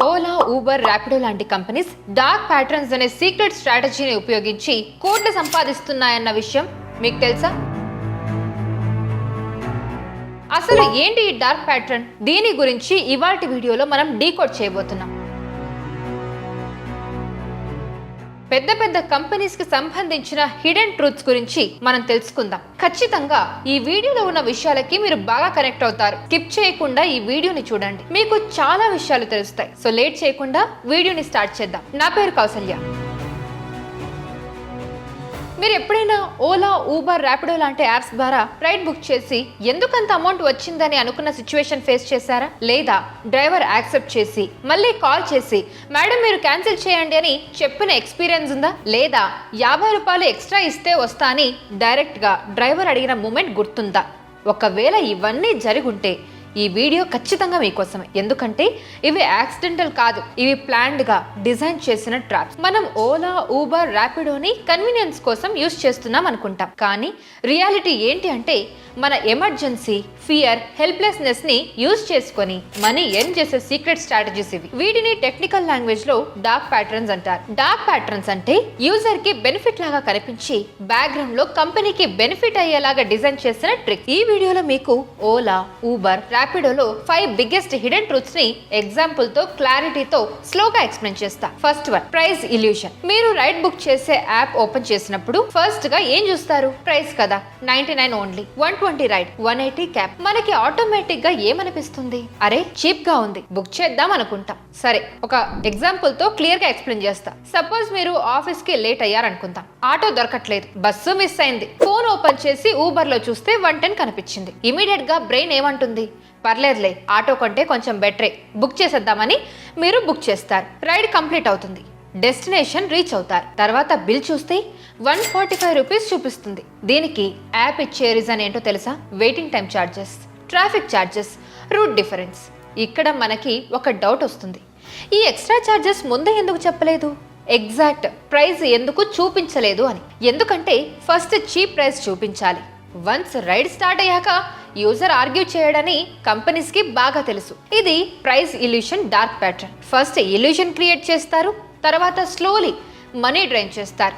Ola, Uber, Rapido లాంటి companies dark patterns అనే secret స్ట్రాటజీని ఉపయోగించి కోట్లు సంపాదిస్తున్నాయన్న విషయం మీకు తెలుసా? అసలు ఏంటి ఈ డార్క్ ప్యాటర్న్? దీని గురించి ఇవాల్టి వీడియోలో మనం డీకోడ్ చేయబోతున్నాం. పెద్ద పెద్ద కంపెనీస్ కి సంబంధించిన హిడెన్ ట్రూత్స్ గురించి మనం తెలుసుకుందాం. ఖచ్చితంగా ఈ వీడియోలో ఉన్న విషయాలకి మీరు బాగా కనెక్ట్ అవుతారు. స్కిప్ చేయకుండా ఈ వీడియోని చూడండి, మీకు చాలా విషయాలు తెలుస్తాయి. సో లేట్ చేయకుండా వీడియోని స్టార్ట్ చేద్దాం. నా పేరు కౌసల్య. మీరు ఎప్పుడైనా ఓలా, ఊబర్, ర్యాపిడో లాంటి యాప్స్ ద్వారా రైడ్ బుక్ చేసి ఎందుకంత అమౌంట్ వచ్చిందని అనుకున్న సిచ్యువేషన్ ఫేస్ చేశారా? లేదా డ్రైవర్ యాక్సెప్ట్ చేసి మళ్ళీ కాల్ చేసి మేడం మీరు క్యాన్సిల్ చేయండి అని చెప్పిన ఎక్స్పీరియన్స్ ఉందా? లేదా 50 రూపాయలు ఎక్స్ట్రా ఇస్తే వస్తా అని డైరెక్ట్గా డ్రైవర్ అడిగిన మూమెంట్ గుర్తుందా? ఒకవేళ ఇవన్నీ జరుగుంటే ఈ వీడియో ఖచ్చితంగా మీకోసమే. ఎందుకంటే ఇవి యాక్సిడెంటల్ కాదు, ఇవి ప్లాన్డ్ గా డిజైన్ చేసిన ట్రాప్స్. మనం ఓలా, ఊబర్, ర్యాపిడోని కన్వీనియన్స్ కోసం యూజ్ చేస్తున్నాం అనుకుంటాం, కానీ రియాలిటీ ఏంటి అంటే మన ఎమర్జెన్సీ, ఫియర్, హెల్ప్లెస్నెస్ ని యూజ్ చేసుకొని మనీ ఎర్న్ చేసే సీక్రెట్ స్ట్రాటజీస్ ఇవి. వీటిని టెక్నికల్ లాంగ్వేజ్ లో డార్క్ ప్యాటర్న్స్ అంటారు. డార్క్ ప్యాటర్న్స్ అంటే యూజర్ కి బెనిఫిట్ లాగా కనిపించి బ్యాక్గ్రౌండ్ లో కంపెనీకి బెనిఫిట్ అయ్యేలాగా డిజైన్ చేసిన ట్రిక్. ఈ వీడియోలో మీకు ఓలా, ఊబర్, ర్యాపిడోలో 5 బిగ్గెస్ట్ హిడెన్ ట్రూత్స్ ని ఎగ్జాంపుల్ తో క్లారిటీతో స్లోగా ఎక్స్ప్లెయిన్ చేస్తా. First one, price illusion. మీరు రైడ్ బుక్ చేసే యాప్ ఓపెన్ చేసినప్పుడు ఫస్ట్ గా ఏం చూస్తారు? ప్రైస్ కదా, 99 ఓన్లీ, 120 రైడ్, 180 క్యాప్. మనకి ఆటోమేటిక్ గా ఏమనిపిస్తుంది? అరే చీప్ గా ఉంది, బుక్ చేద్దాం అనుకుంటాం. సరే, ఒక ఎగ్జాంపుల్ తో క్లియర్ గా ఎక్స్ప్లెయిన్ చేస్తా. సపోజ్ మీరు ఆఫీస్ కి లేట్ అయ్యారనుకుందాం, ఆటో దొరకట్లేదు, బస్సు మిస్ అయింది. ఫోన్ ఓపెన్ చేసి ఊబర్ లో చూస్తే 110 కనిపించింది. ఇమీడియట్ గా బ్రెయిన్ ఏమంటుంది? పర్లేదులే, ఆటో కంటే కొంచెం బెటరే, బుక్ చేసేద్దామని మీరు బుక్ చేస్తారు. రైడ్ కంప్లీట్ అవుతుంది, డెస్టినేషన్ రీచ్ అవుతారు. తర్వాత బిల్ చూస్తే 145 రూపీస్ చూపిస్తుంది. దీనికి యాప్ ఇచ్చే రీజన్ ఏంటో తెలుసా? Waiting time charges, traffic charges, route difference. ఇక్కడ మనకి ఒక డౌట్ వస్తుంది, ఈ ఎక్స్ట్రా ఛార్జెస్ ముందే ఎందుకు చెప్పలేదు? ఎగ్జాక్ట్ ప్రైస్ ఎందుకు చూపించలేదు అని. ఎందుకంటే ఫస్ట్ చీప్ ప్రైస్ చూపించాలి. వన్స్ రైడ్ స్టార్ట్ అయ్యాక యూజర్ ఆర్గ్యూ చేయడని కంపెనీస్ కి బాగా తెలుసు. ఇది price illusion dark pattern. First illusion create చేస్తారు, తర్వాత స్లోలీ మనీ డ్రైన్ చేస్తారు.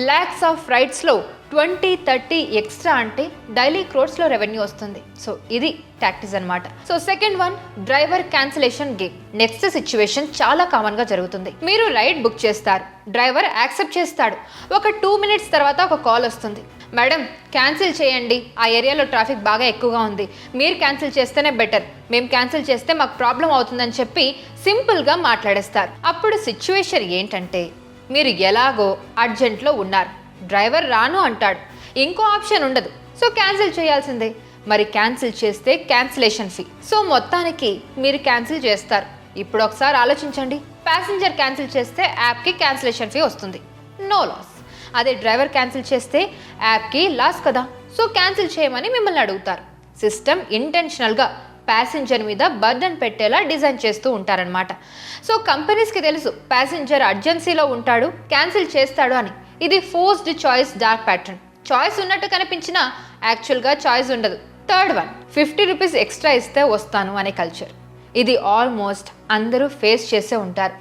లాక్స్ ఆఫ్ రైడ్స్ లో 20-30 ఎక్స్ట్రా అంటే డైలీ క్రోర్స్ లో రెవెన్యూ వస్తుంది. సో ఇది టాక్టిక్స్ అన్నమాట. So second one, driver cancellation game. Next situation చాలా కామన్ గా జరుగుతుంది. మీరు రైడ్ బుక్ చేస్తారు, డ్రైవర్ యాక్సెప్ట్ చేస్తాడు. ఒక 2 మినిట్స్ తర్వాత ఒక కాల్ వస్తుంది, మేడం క్యాన్సిల్ చేయండి, ఆ ఏరియాలో ట్రాఫిక్ బాగా ఎక్కువగా ఉంది, మీరు క్యాన్సిల్ చేస్తేనే బెటర్, మేము క్యాన్సిల్ చేస్తే మాకు ప్రాబ్లం అవుతుందని చెప్పి సింపుల్గా మాట్లాడేస్తారు. అప్పుడు సిచ్యువేషన్ ఏంటంటే మీరు ఎలాగో అర్జెంట్లో ఉన్నారు, డ్రైవర్ రాను అంటాడు, ఇంకో ఆప్షన్ ఉండదు, సో క్యాన్సిల్ చేయాల్సిందే. మరి క్యాన్సిల్ చేస్తే క్యాన్సిలేషన్ ఫీ. సో మొత్తానికి మీరు క్యాన్సిల్ చేస్తారు. ఇప్పుడు ఒకసారి ఆలోచించండి, ప్యాసింజర్ క్యాన్సిల్ చేస్తే యాప్కి క్యాన్సిలేషన్ ఫీ వస్తుంది, నో లాస్. అదే డ్రైవర్ క్యాన్సిల్ చేస్తే యాప్కి లాస్ కదా, సో క్యాన్సిల్ చేయమని మిమ్మల్ని అడుగుతారు. సిస్టమ్ ఇంటెన్షనల్గా ప్యాసింజర్ మీద బర్డన్ పెట్టేలా డిజైన్ చేస్తూ ఉంటారనమాట. సో కంపెనీస్కి తెలుసు ప్యాసింజర్ అర్జెన్సీలో ఉంటాడు, క్యాన్సిల్ చేస్తాడు అని. ఇది forced choice dark pattern. Choice ఉన్నట్టు కనిపించినా యాక్చువల్గా చాయిస్ ఉండదు. థర్డ్ వన్, 50 రూపీస్ ఎక్స్ట్రా ఇస్తే వస్తాను అనే కల్చర్. ఇది ఆల్మోస్ట్ అందరూ ఫేస్ చేసే ఉంటారు.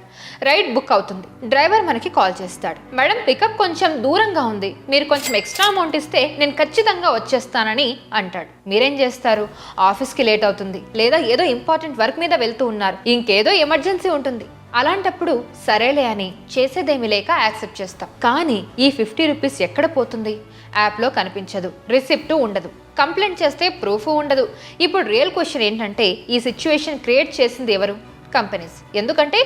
రైడ్ బుక్ అవుతుంది, డ్రైవర్ మనకి కాల్ చేస్తాడు, మేడం పికప్ కొంచెం దూరంగా ఉంది, మీరు కొంచెం ఎక్స్ట్రా అమౌంట్ ఇస్తే నేను ఖచ్చితంగా వచ్చేస్తానని అంటాడు. మీరేం చేస్తారు? ఆఫీస్కి లేట్ అవుతుంది, లేదా ఏదో ఇంపార్టెంట్ వర్క్ మీద వెళ్తూ ఉన్నారు, ఇంకేదో ఎమర్జెన్సీ ఉంటుంది. అలాంటప్పుడు సరేలే అని చేసేదేమీ లేక యాక్సెప్ట్ చేస్తాం. కానీ ఈ 50 రూపీస్ ఎక్కడ పోతుంది? యాప్లో కనిపించదు, రిసిప్ట్ ఉండదు, కంప్లైంట్ చేస్తే ప్రూఫ్ ఉండదు. ఇప్పుడు రియల్ క్వశ్చన్ ఏంటంటే ఈ సిచ్యువేషన్ క్రియేట్ చేసింది ఎవరు? కంపెనీస్. ఎందుకంటే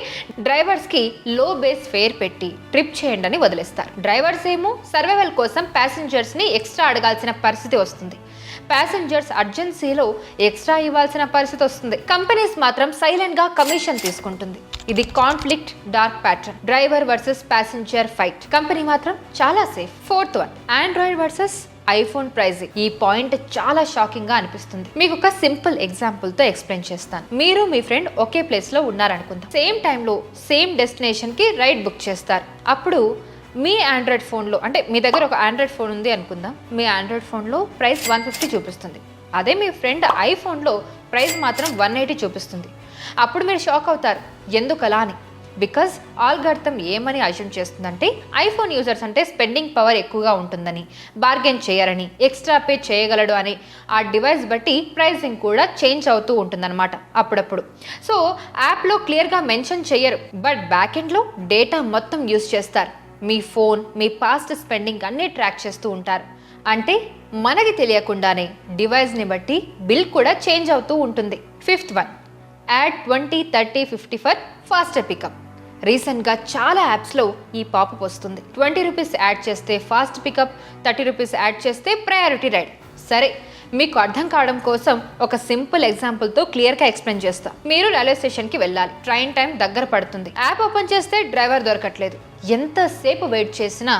డ్రైవర్స్కి లో బేస్ ఫేర్ పెట్టి ట్రిప్ చేయండి అని వదిలేస్తారు. డ్రైవర్స్ ఏమో సర్వైవల్ కోసం ప్యాసింజర్స్ని ఎక్స్ట్రా అడగాల్సిన పరిస్థితి వస్తుంది. ప్యాసింజర్స్ అర్జెన్సీలో ఎక్స్ట్రా ఇవ్వాల్సిన పరిస్థితి వస్తుంది. కంపెనీస్ మాత్రం సైలెంట్గా కమిషన్ తీసుకుంటుంది. ఇది conflict dark pattern. Driver versus passenger fight. Company మాత్రం చాలా safe. Fourth one, Android versus iPhone pricing. ఈ పాయింట్ చాలా షాకింగ్ గా అనిపిస్తుంది. మీకు ఒక సింపుల్ ఎగ్జాంపుల్ తో ఎక్స్ప్లెయిన్ చేస్తాను. మీరు మీ ఫ్రెండ్ ఒకే ప్లేస్ లో ఉన్నారనుకుందాం. సేమ్ టైంలో సేమ్ డెస్టినేషన్ కి రైడ్ బుక్ చేస్తారు. అప్పుడు మీ ఆండ్రాయిడ్ ఫోన్లో, అంటే మీ దగ్గర ఒక ఆండ్రాయిడ్ ఫోన్ ఉంది అనుకుందాం, మీ ఆండ్రాయిడ్ ఫోన్లో ప్రైస్ 150 చూపిస్తుంది. అదే మీ ఫ్రెండ్ ఐఫోన్లో ప్రైస్ మాత్రం 180 చూపిస్తుంది. అప్పుడు మీరు షాక్ అవుతారు, ఎందుకు అలా అని. బికాజ్ ఆల్గారిథం ఏమని అజ్యూమ్ చేస్తుందంటే ఐఫోన్ యూజర్స్ అంటే స్పెండింగ్ పవర్ ఎక్కువగా ఉంటుందని, బార్గెన్ చేయరని, ఎక్స్ట్రా పే చేయగలడు అని. ఆ డివైస్ బట్టి ప్రైసింగ్ కూడా చేంజ్ అవుతూ ఉంటుందన్నమాట అప్పుడప్పుడు. సో యాప్లో క్లియర్గా మెన్షన్ చేయరు, బట్ బ్యాక్ ఎండ్లో డేటా మొత్తం యూజ్ చేస్తారు. మీ ఫోన్, మీ పాస్ట్ స్పెండింగ్ అన్నీ ట్రాక్ చేస్తూ ఉంటారు. అంటే మనకి తెలియకుండానే డివైస్ని బట్టి బిల్ కూడా చేంజ్ అవుతూ ఉంటుంది. 5th one, add 20, 30, 50 for faster pickup. రీసెంట్గా చాలా యాప్స్లో ఈ పాపప్ వస్తుంది. 20 రూపీస్ యాడ్ చేస్తే ఫాస్ట్ పికప్, 30 రూపీస్ యాడ్ చేస్తే ప్రయారిటీ రైడ్. సరే, మీకు అర్థం కావడం కోసం ఒక సింపుల్ ఎగ్జాంపుల్తో క్లియర్గా ఎక్స్ప్లెయిన్ చేస్తా. మీరు రైల్వే స్టేషన్కి వెళ్ళాలి, ట్రైన్ టైం దగ్గర పడుతుంది. యాప్ ఓపెన్ చేస్తే డ్రైవర్ దొరకట్లేదు, ఎంతసేపు వెయిట్ చేసినా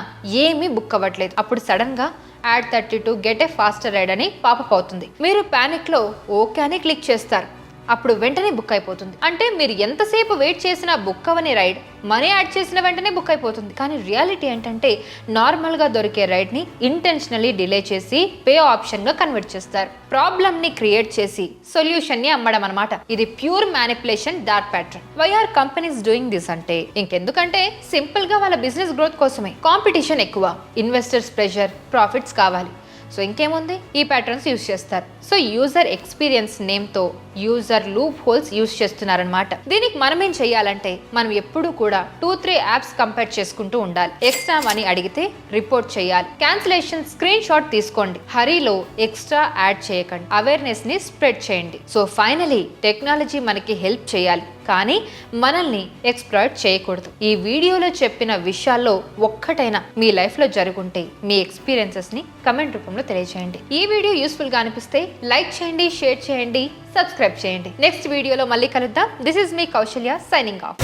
ఏమీ బుక్ అవ్వట్లేదు. అప్పుడు సడన్గా add 32 get a faster ride అని పాపప్ అవుతుంది. మీరు ప్యానిక్లో ఓకే అని క్లిక్ చేస్తారు. అప్పుడు వెంటనే బుక్ అయిపోతుంది. అంటే మీరు ఎంతసేపు వెయిట్ చేసినా బుక్ అవ్వని రైడ్ మనీ యాడ్ చేసిన వెంటనే బుక్ అయిపోతుంది. కానీ రియాలిటీ ఏంటంటే నార్మల్గా దొరికే రైడ్ని ఇంటెన్షనల్లీ డిలే చేసి పే ఆప్షన్గా కన్వర్ట్ చేస్తారు. ప్రాబ్లమ్ని క్రియేట్ చేసి సొల్యూషన్ని అమ్మడం అనమాట. ఇది pure manipulation, dark pattern. Why are companies doing this అంటే ఇంకెందుకంటే సింపుల్గా వాళ్ళ బిజినెస్ గ్రోత్ కోసమే. కాంపిటీషన్ ఎక్కువ, ఇన్వెస్టర్స్ ప్రెషర్, ప్రాఫిట్స్ కావాలి. సో ఇంకేముంది, ఈ ప్యాటర్న్స్ యూజ్ చేస్తారు. సో యూజర్ ఎక్స్పీరియన్స్ నేమ్తో యూజర్ లూప్ హోల్స్ యూజ్ చేస్తున్నారనమాట. దీనికి మనం ఏం చేయాలంటే మనం ఎప్పుడు కూడా 2-3 యాప్స్ కంపేర్ చేసుకుంటూ ఉండాలి. ఎక్స్ట్రా మనీ అడిగితే రిపోర్ట్ చేయాలి, క్యాన్సిలేషన్ స్క్రీన్ షాట్ తీసుకోండి, హరీలో ఎక్స్ట్రా యాడ్ చేయకండి, అవేర్నెస్ ని స్ప్రెడ్ చేయండి. సో ఫైనలీ టెక్నాలజీ మనకి హెల్ప్ చేయాలి, కానీ మనల్ని ఎక్స్‌ప్లాయిట్ చేయకూడదు. ఈ వీడియోలో చెప్పిన విషయాల్లో ఒక్కటైనా మీ లైఫ్లో జరుగుంటే మీ ఎక్స్పీరియన్సెస్ని కమెంట్ రూపంలో తెలియజేయండి. ఈ వీడియో యూస్ఫుల్గా అనిపిస్తే లైక్ చేయండి, షేర్ చేయండి, సబ్స్క్రైబ్ చేయండి. నెక్స్ట్ వీడియోలో మళ్ళీ కలుద్దాం. This is me Kausalya signing off.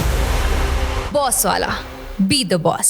Boss Wala. Be the boss.